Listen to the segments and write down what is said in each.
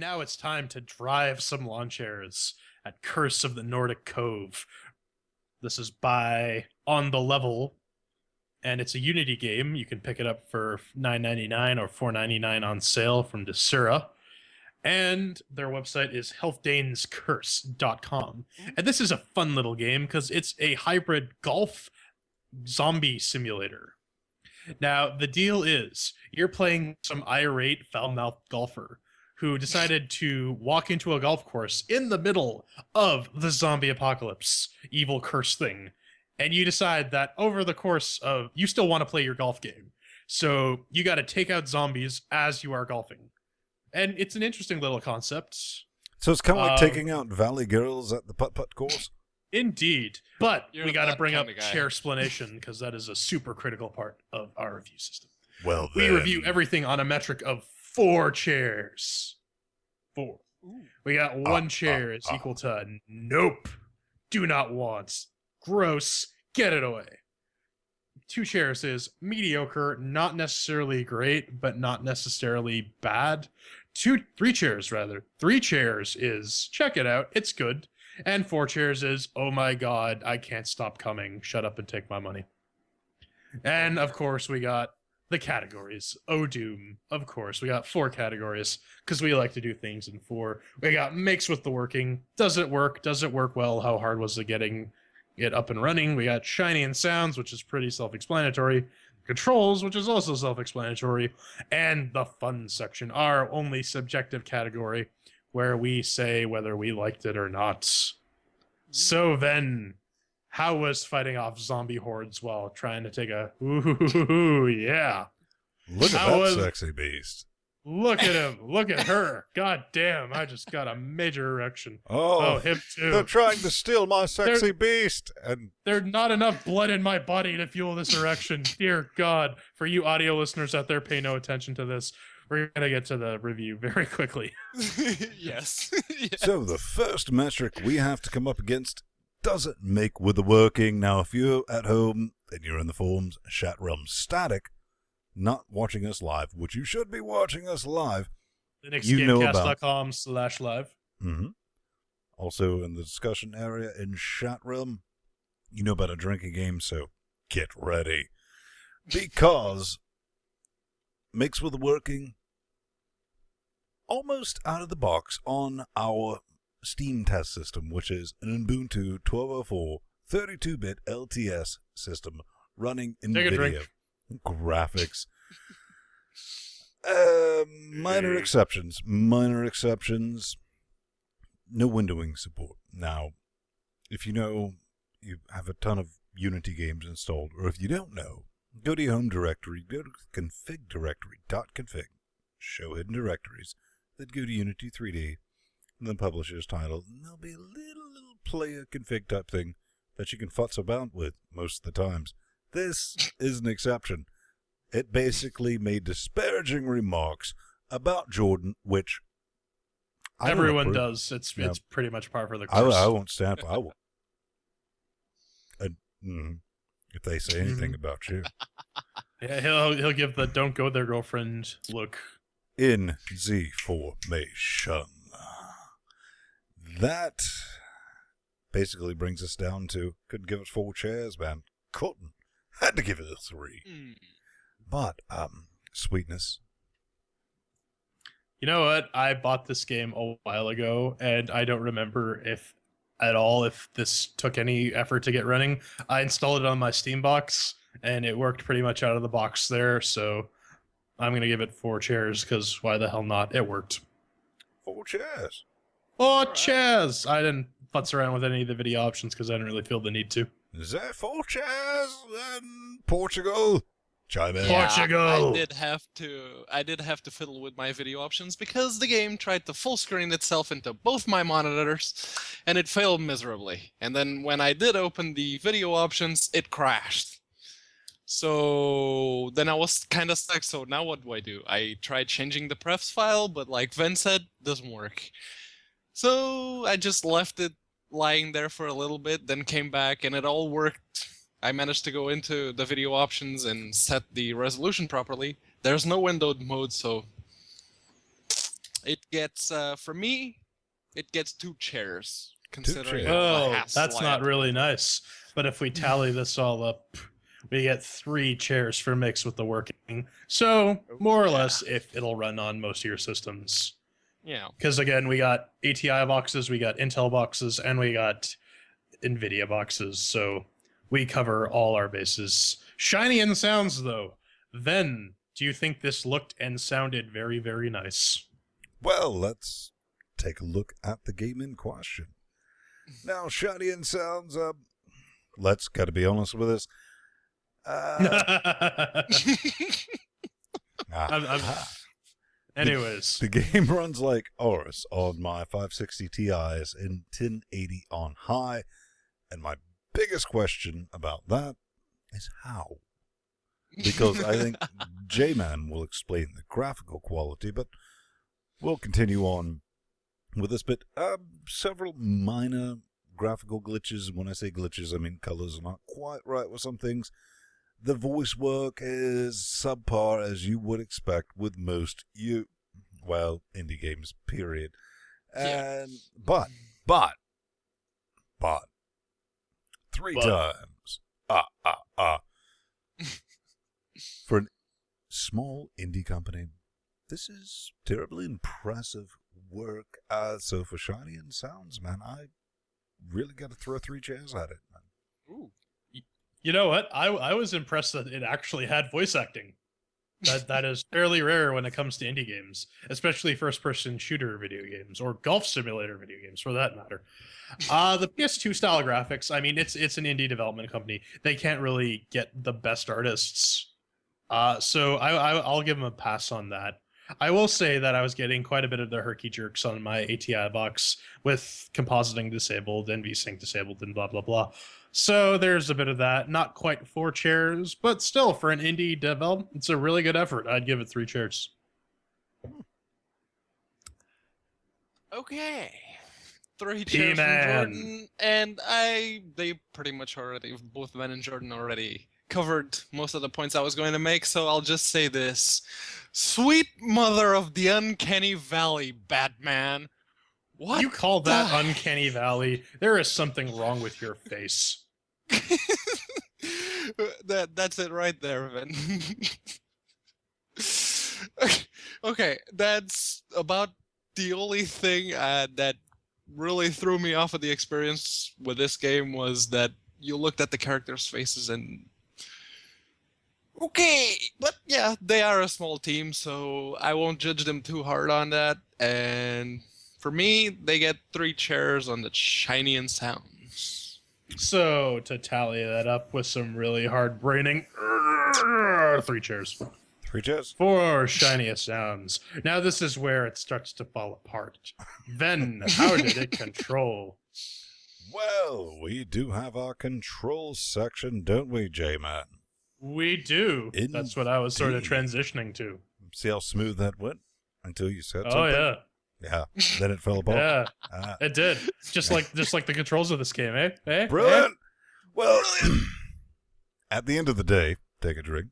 now it's time to drive some lawn chairs at Curse of the Nordic Cove. This is by On the Level, and it's a Unity game. You can pick it up for $9.99 or $4.99 on sale from Desura. And their website is healthdainscurse.com. And this is a fun little game because it's a hybrid golf zombie simulator. Now, the deal is you're playing some irate, foul-mouthed golfer who decided to walk into a golf course in the middle of the zombie apocalypse, evil curse thing. And you decide that over the course of, you still want to play your golf game. So you got to take out zombies as you are golfing. And it's an interesting little concept. So it's kind of like taking out Valley Girls at the putt-putt course? Indeed. But You're we got to that bring up kinda guy. chair explanation because that is a super critical part of our review system. Well, We then. review everything on a metric of 4 chairs. 4. We got 1 chair is equal to nope, do not want, gross, get it away. 2 chairs is mediocre, not necessarily great, but not necessarily bad. 3 chairs rather. 3 chairs is check it out, it's good. And 4 chairs is, oh my god, I can't stop coming, shut up and take my money. And of course we got the categories. Oh Doom, of course. We got 4 categories because we like to do things in 4. We got makes with the working. Does it work? Does it work well? How hard was it getting it up and running? We got shiny and sounds, which is pretty self-explanatory. Controls, which is also self-explanatory. And the fun section, our only subjective category, where we say whether we liked it or not. So then, how was fighting off zombie hordes while trying to take a ooh, yeah. Look at How that was- sexy beast. Look at him. Look at her. God damn, I just got a major erection. Oh, Oh, him they're too. trying to steal my sexy beast. And There's not enough blood in my body to fuel this erection. Dear God. For you audio listeners out there, pay no attention to this. We're going to get to the review very quickly. Yes. so the first metric we have to come up against, does it make with the working? Now, if you're at home and you're in the forums, chat realm static, not watching us live, which you should be watching us live. You know about- LinuxGameCast.com/live. Mm-hmm. Also in the discussion area in chat realm, you know about a drinking game, so get ready. Because makes with the working almost out of the box on our Steam test system, which is an Ubuntu 12.04 32-bit LTS system running in Take a video. drink. Graphics. Minor exceptions. No windowing support. Now, if you know you have a ton of Unity games installed, or if you don't know, go to your home directory, go to config.config, show hidden directories, then go to Unity 3D, and then publisher's title, and there'll be a little player config type thing that you can futz about with most of the times. This is an exception. It basically made disparaging remarks about Jordan, which I don't Everyone approve. does. It's Yeah. pretty much par for the I course. won't stand for. I will. If they say anything about you, Yeah, he'll give the don't go there girlfriend look. in the formation, that basically brings us down to couldn't give it 4 chairs, man. Couldn't. Had to give it a 3. But sweetness. You know what? I bought this game a while ago, and I don't remember if this took any effort to get running. I installed it on my Steam box, and it worked pretty much out of the box there, so I'm going to give it 4 chairs, because why the hell not? It worked. 4 chairs. 4 chairs! I didn't futz around with any of the video options, because I didn't really feel the need to. Is there 4 chairs in Portugal? Chime in. Yeah. Portugal. I did have to fiddle with my video options because the game tried to full screen itself into both my monitors and it failed miserably. And then when I did open the video options, it crashed. So then I was kind of stuck. So now what do? I tried changing the prefs file, but like Ven said, doesn't work. So I just left it lying there for a little bit, then came back and it all worked. I managed to go into the video options and set the resolution properly. There's no windowed mode, so it gets, for me, it gets 2 chairs, considering chairs. all the Oh, hassle that's I not had. really nice. But if we tally this all up, we get 3 chairs for mix with the working. So, more or yeah. less, if it'll run on most of your systems. Yeah. Because again, we got ATI boxes, we got Intel boxes, and we got NVIDIA boxes. So we cover all our bases. Shiny and sounds, though. Then, do you think this looked and sounded very, very nice? Well, let's take a look at the game in question. Now, shiny and sounds, let's gotta be honest with this. Anyways. The game runs like Horus on my 560 Ti's in 1080 on high, and my biggest question about that is how. Because I think J-Man will explain the graphical quality, but we'll continue on with this bit. Several minor graphical glitches. When I say glitches, I mean colors are not quite right with some things. The voice work is subpar, as you would expect with most indie games, period. And, but, 3 times. For a small indie company, this is terribly impressive work. So for shiny and sounds, man, I really got to throw 3 chairs at it, man. Ooh. You know what? I was impressed that it actually had voice acting. That is fairly rare when it comes to indie games, especially first-person shooter video games or golf simulator video games, for that matter. The PS2 style graphics. I mean, it's an indie development company. They can't really get the best artists, so I'll give them a pass on that. I will say that I was getting quite a bit of the herky jerks on my ATI box with compositing disabled and VSync disabled and blah blah blah. So there's a bit of that. Not quite 4 chairs, but still, for an indie development, it's a really good effort. I'd give it 3 chairs. Okay. 3 chairs from Jordan, and they pretty much already, both Ben and Jordan already covered most of the points I was going to make, so I'll just say this. Sweet mother of the uncanny valley, Batman. What? You call that uncanny valley? There is something wrong with your face. That's it right there, Ben. Okay, that's about the only thing that really threw me off of the experience with this game was that you looked at the characters' faces and okay, but yeah, they are a small team, so I won't judge them too hard on that. And for me, they get 3 chairs on the shiny and sounds. So, to tally that up with some really hard braining, 3 chairs. 3 chairs? For shiniest sounds. Now this is where it starts to fall apart. Then, how did it control? Well, we do have our control section, don't we, J-Man? We do. That's what I was sort of transitioning to. See how smooth that went? Until you said something? Oh, yeah. Yeah, then it fell apart. Yeah, it did. Just like the controls of this game, eh? Brilliant! Eh? Well, at the end of the day, take a drink.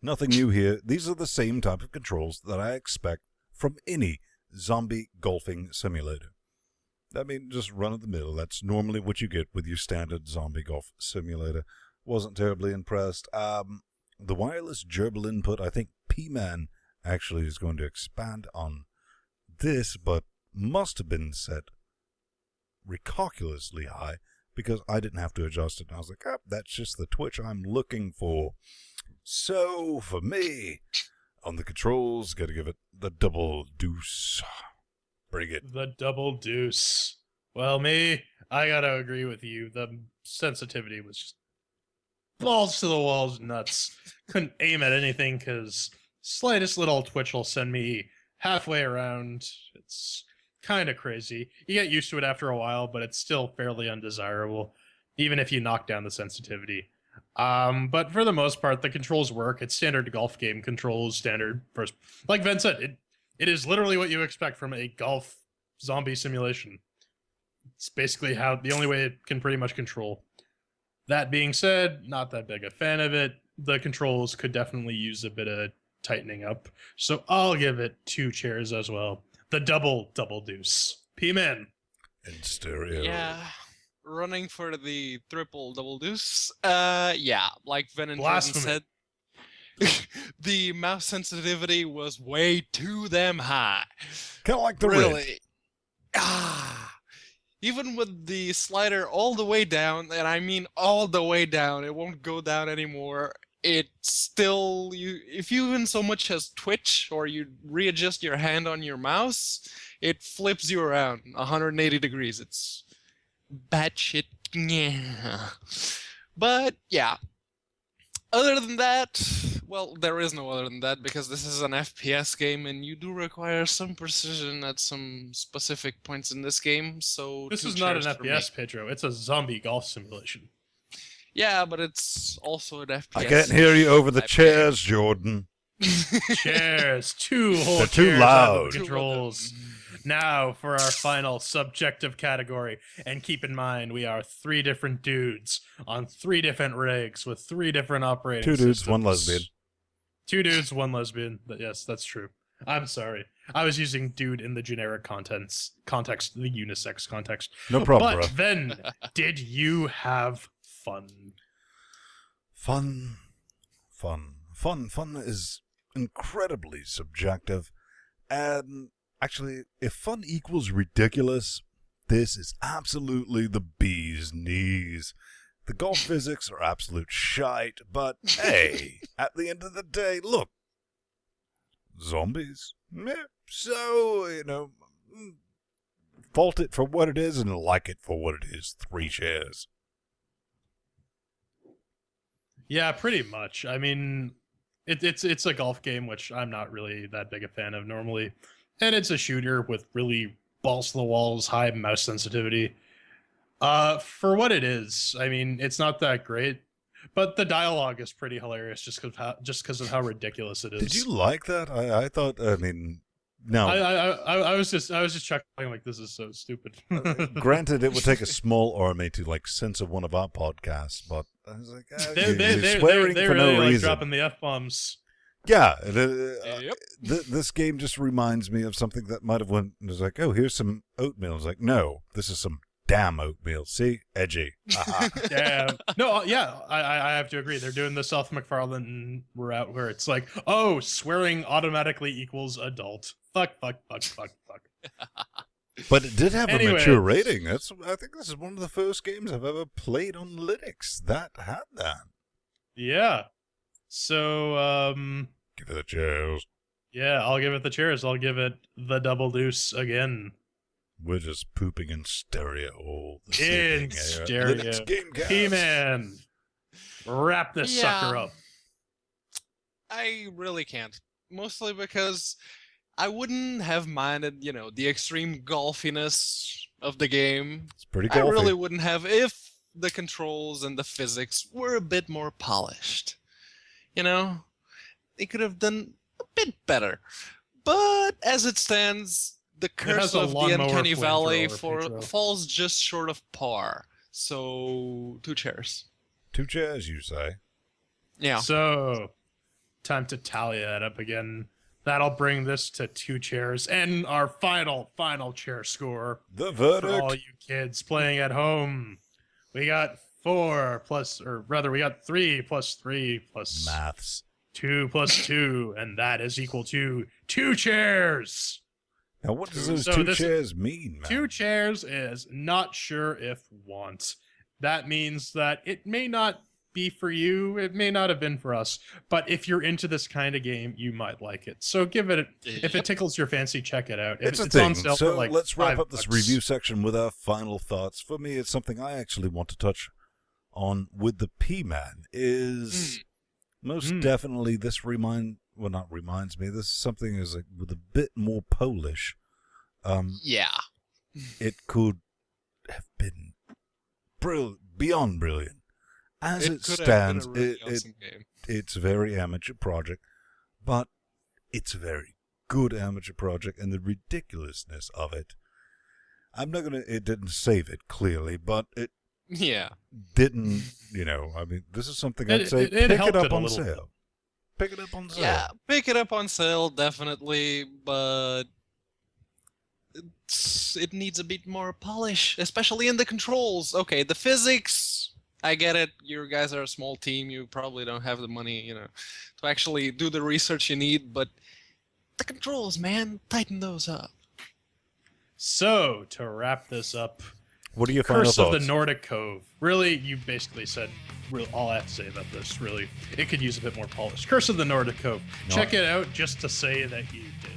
Nothing new here. These are the same type of controls that I expect from any zombie golfing simulator. I mean, just run of the mill. That's normally what you get with your standard zombie golf simulator. Wasn't terribly impressed. The wireless gerbil input, I think P-Man actually is going to expand on this, but must have been set ridiculously high because I didn't have to adjust it. And I was like, that's just the twitch I'm looking for. So, for me, on the controls, got to give it the double deuce. Bring it. The double deuce. Well, I gotta agree with you. The sensitivity was just balls to the walls nuts. Couldn't aim at anything because slightest little twitch will send me halfway around. It's kind of crazy. You get used to it after a while, but it's still fairly undesirable, even if you knock down the sensitivity. But for the most part, the controls work. It's standard golf game controls, standard first. Like Ven said, it is literally what you expect from a golf zombie simulation. It's basically the only way it can pretty much control. That being said, not that big a fan of it. The controls could definitely use a bit of tightening up. So I'll give it 2 chairs as well. The double deuce. P-Man. In stereo. Yeah. Running for the triple double deuce. Yeah, like Ven and Jordan Blasphemy. said, the mouse sensitivity was way too damn high. Kind of like the Really. Even with the slider all the way down, and I mean all the way down, it won't go down anymore. It still, if you even so much as twitch or you readjust your hand on your mouse, it flips you around 180 degrees. It's batshit. Yeah. But yeah. Other than that, well, there is no other than that because this is an FPS game and you do require some precision at some specific points in this game. So This 2 is not an chairs for me. FPS, Pedro. It's a zombie golf simulation. Yeah, but it's also an FPS. I can't hear you over the IPA. chairs, Jordan. Chairs. 2 whole They're too chairs loud. out of the controls. Now for our final subjective category. And keep in mind, we are 3 different dudes on 3 different rigs with 3 different operating 2 dudes, systems. 1 lesbian. 2 dudes, 1 lesbian. But yes, that's true. I'm sorry. I was using dude in the generic context, the unisex context. No problem, But bro. then, did you have fun? Fun is incredibly subjective. And actually, if fun equals ridiculous, this is absolutely the bee's knees. The golf physics are absolute shite, but hey, at the end of the day, look, zombies. Meh. So, fault it for what it is and like it for what it is. 3 chairs. Yeah, pretty much. I mean, it's a golf game, which I'm not really that big a fan of normally. And it's a shooter with really balls to the walls, high mouse sensitivity. For what it is, I mean, it's not that great, but the dialogue is pretty hilarious just because of how ridiculous it is. Did you like that? I thought, no. I was just chuckling like this is so stupid. Granted, it would take a small army to censor one of our podcasts, but I was like, They're swearing for no really reason. dropping the F-bombs. Yeah, Yep. this game just reminds me of something that might have went and was like, oh, here's some oatmeal. It's like, no, this is some damn oatmeal. See, edgy. Damn. No, yeah, I have to agree. They're doing the Seth MacFarlane route where it's like, oh, swearing automatically equals adult. Fuck. But it did have a Anyways. mature rating. I think this is one of the first games I've ever played on Linux that had that. Yeah. So, Give it a cheers. yeah, I'll give it the cheers. I'll give it the double deuce again. We're just pooping in stereo all the In sitting here. stereo. Linux GameCast. He-Man, wrap this sucker up. I really can't. Mostly because I wouldn't have minded, the extreme golfiness of the game. It's pretty I golfy. really wouldn't have if the controls and the physics were a bit more polished. They could have done a bit better. But as it stands, the curse has a of the lawnmower Uncanny Valley flamethrower, Pedro. falls just short of par. So 2 chairs. 2 chairs, you say? Yeah. So, time to tally that up again. That'll bring this to 2 chairs and our final chair score. The For verdict. all you kids playing at home, we got 3 plus 3 plus Maths. 2 plus 2, and that is equal to 2 chairs. Now, what does those So 2 this- chairs mean, man? 2 chairs is not sure if want. That means that it may not be for you, it may not have been for us, but if you're into this kind of game, you might like it. So give it, if it tickles your fancy, check it out. It's a on thing. sale So for like let's wrap up this $5. review section with our final thoughts. For me, it's something I actually want to touch on with the P-Man. Most definitely this reminds me. This is something is with a bit more Polish. Yeah. It could have been beyond brilliant. As it could have stands, been a really awesome game. it's a very amateur project, but it's a very good amateur project, and the ridiculousness of it. It didn't save it clearly, but it Yeah. didn't, this is something I'd say it pick it helped up it a on little sale. Pick it up on sale. Yeah, pick it up on sale, definitely, but it needs a bit more polish, especially in the controls. Okay, the physics, I get it. You guys are a small team. You probably don't have the money, to actually do the research you need, but the controls, man, tighten those up. So, to wrap this up, What are your final Curse of the thoughts? Nordic Cove. Really, you basically said all I have to say about this. Really, it could use a bit more polish. Curse of the Nordic Cove. Check it out just to say that you did.